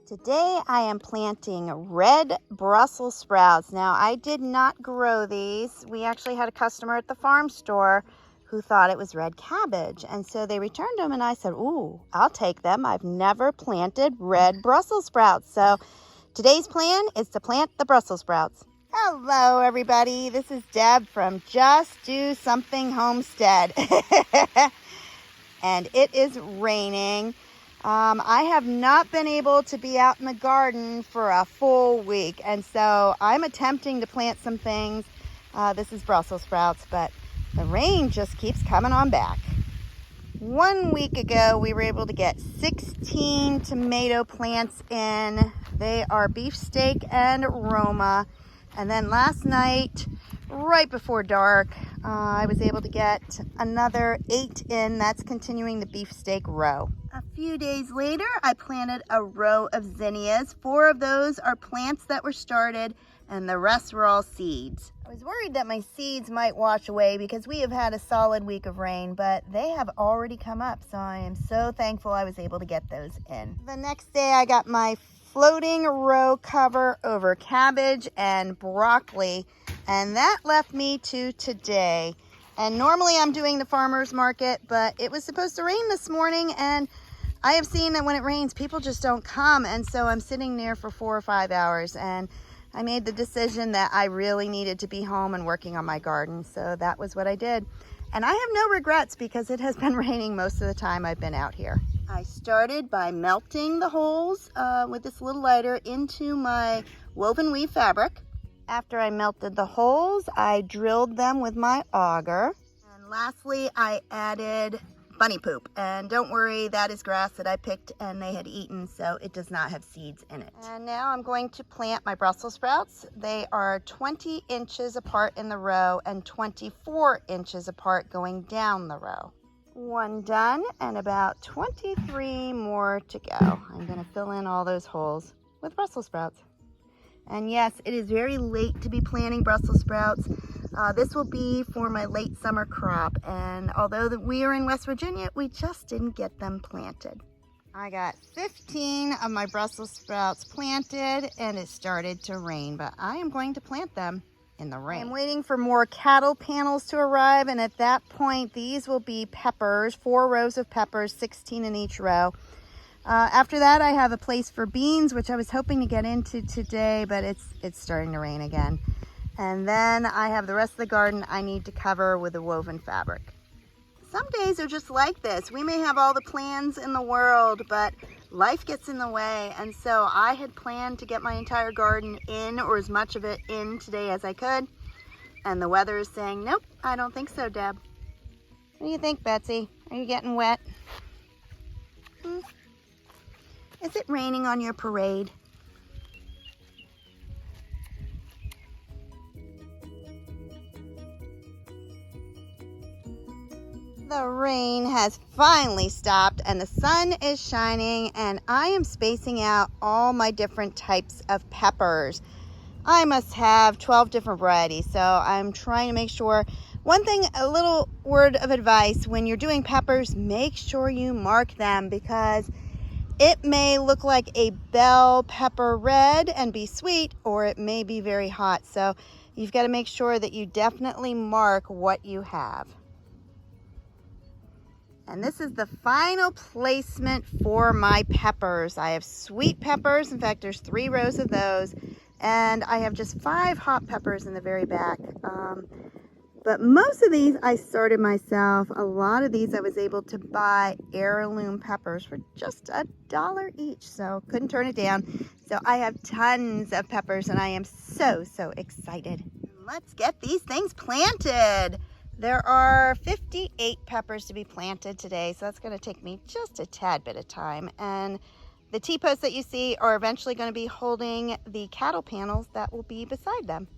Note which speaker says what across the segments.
Speaker 1: Today I am planting red Brussels sprouts. Now I did not grow these. We actually had a customer at the farm store who thought it was red cabbage. And so they returned them and I said, ooh, I'll take them. I've never planted red Brussels sprouts. So today's plan is to plant the Brussels sprouts. Hello everybody, this is Deb from Just Do Something Homestead. And it is raining. I have not been able to be out in the garden for a full week, and so I'm attempting to plant some things. This is Brussels sprouts, but the rain just keeps coming on back. 1 week ago, we were able to get 16 tomato plants in. They are beefsteak and Roma. And then last night, right before dark, I was able to get another 8 in. That's continuing the beefsteak row. A few days later, I planted a row of zinnias. 4 of those are plants that were started, and the rest were all seeds. I was worried that my seeds might wash away because we have had a solid week of rain, but they have already come up, so I am so thankful I was able to get those in. The next day, I got my floating row cover over cabbage and broccoli, and that left me to today. And normally I'm doing the farmer's market, but it was supposed to rain this morning, and I have seen that when it rains, people just don't come, and so I'm sitting there for 4 or 5 hours, and I made the decision that I really needed to be home and working on my garden, so that was what I did. And I have no regrets because it has been raining most of the time I've been out here. I started by melting the holes with this little lighter into my woven weave fabric. After I melted the holes, I drilled them with my auger. And lastly, I added bunny poop. And don't worry, that is grass that I picked and they had eaten, so it does not have seeds in it. And now I'm going to plant my Brussels sprouts. They are 20 inches apart in the row and 24 inches apart going down the row. 1 done and about 23 more to go. I'm going to fill in all those holes with Brussels sprouts. And yes, it is very late to be planting Brussels sprouts. This will be for my late summer crop. And although we are in West Virginia, we just didn't get them planted. I got 15 of my Brussels sprouts planted and it started to rain, but I am going to plant them in the rain. I'm waiting for more cattle panels to arrive, and at that point, these will be peppers, 4 rows of peppers, 16 in each row. After that, I have a place for beans, which I was hoping to get into today, but it's starting to rain again. And then I have the rest of the garden I need to cover with a woven fabric. Some days are just like this. We may have all the plans in the world, but life gets in the way. And so I had planned to get my entire garden in, or as much of it in today as I could. And the weather is saying, nope, I don't think so, Deb. What do you think, Betsy? Are you getting wet? Is it raining on your parade? The rain has finally stopped and the sun is shining, and I am spacing out all my different types of peppers. I must have 12 different varieties, so I'm trying to make sure. One thing, a little word of advice, when you're doing peppers, make sure you mark them, because it may look like a bell pepper red and be sweet, or it may be very hot. So you've got to make sure that you definitely mark what you have. And this is the final placement for my peppers. I have sweet peppers. In fact, there's 3 rows of those. And I have just 5 hot peppers in the very back. But most of these I sorted myself. A lot of these I was able to buy heirloom peppers for just $1 each. So couldn't turn it down. So I have tons of peppers and I am so excited. Let's get these things planted. There are 58 peppers to be planted today, so that's going to take me just a tad bit of time. And the T-posts that you see are eventually going to be holding the cattle panels that will be beside them.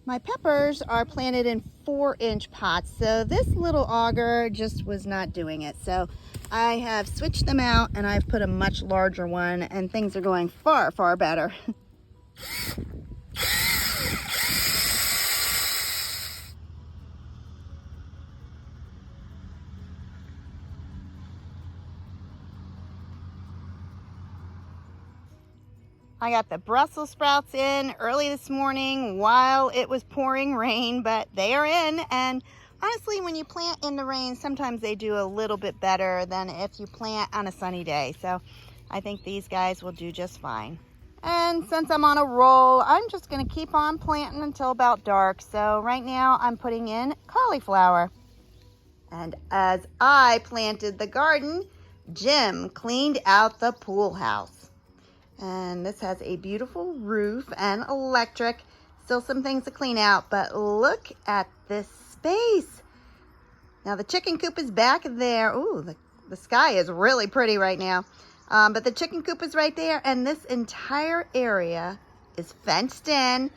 Speaker 1: My peppers are planted in 4-inch pots, so this little auger just was not doing it. So I have switched them out and I've put a much larger one, and things are going far better. I got the Brussels sprouts in early this morning while it was pouring rain, but they are in. And honestly, when you plant in the rain, sometimes they do a little bit better than if you plant on a sunny day. So I think these guys will do just fine. And since I'm on a roll, I'm just going to keep on planting until about dark. So right now I'm putting in cauliflower. And as I planted the garden, Jim cleaned out the pool house. And this has a beautiful roof and electric. Still some things to clean out, but look at this space. Now the chicken coop is back there. Ooh, the sky is really pretty right now. But the chicken coop is right there, and this entire area is fenced in,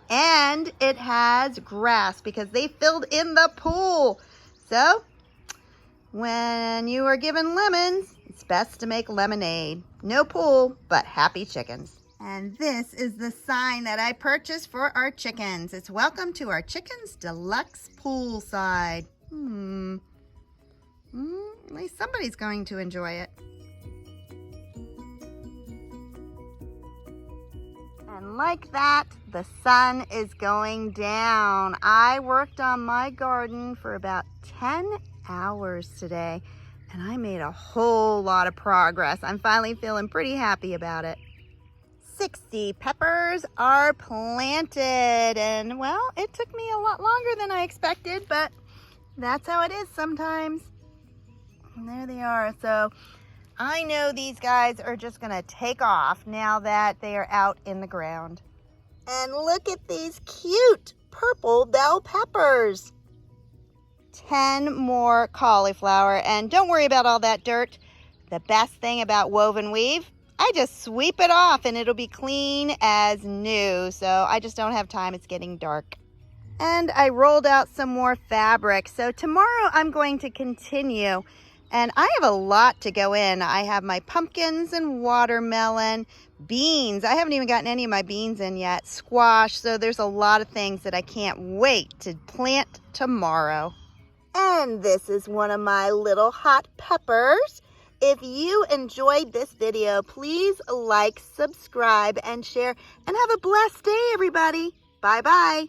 Speaker 1: and it has grass because they filled in the pool. So when you are given lemons, it's best to make lemonade. No pool, but happy chickens. And this is the sign that I purchased for our chickens. It's welcome to our chickens deluxe poolside. At least somebody's going to enjoy it. And like that, the sun is going down. I worked on my garden for about 10 hours today, and I made a whole lot of progress. I'm finally feeling pretty happy about it. 60 peppers are planted, and well, it took me a lot longer than I expected, but that's how it is sometimes. And there they are. So I know these guys are just gonna take off now that they are out in the ground. And look at these cute purple bell peppers. 10 more cauliflower, and don't worry about all that dirt. The best thing about woven weave, I just sweep it off and it'll be clean as new. So I just don't have time, it's getting dark. And I rolled out some more fabric. So tomorrow I'm going to continue, and I have a lot to go in. I have my pumpkins and watermelon, beans. I haven't even gotten any of my beans in yet. Squash. So there's a lot of things that I can't wait to plant tomorrow. And this is one of my little hot peppers. If you enjoyed this video, please like, subscribe, and share. And have a blessed day, everybody. Bye-bye.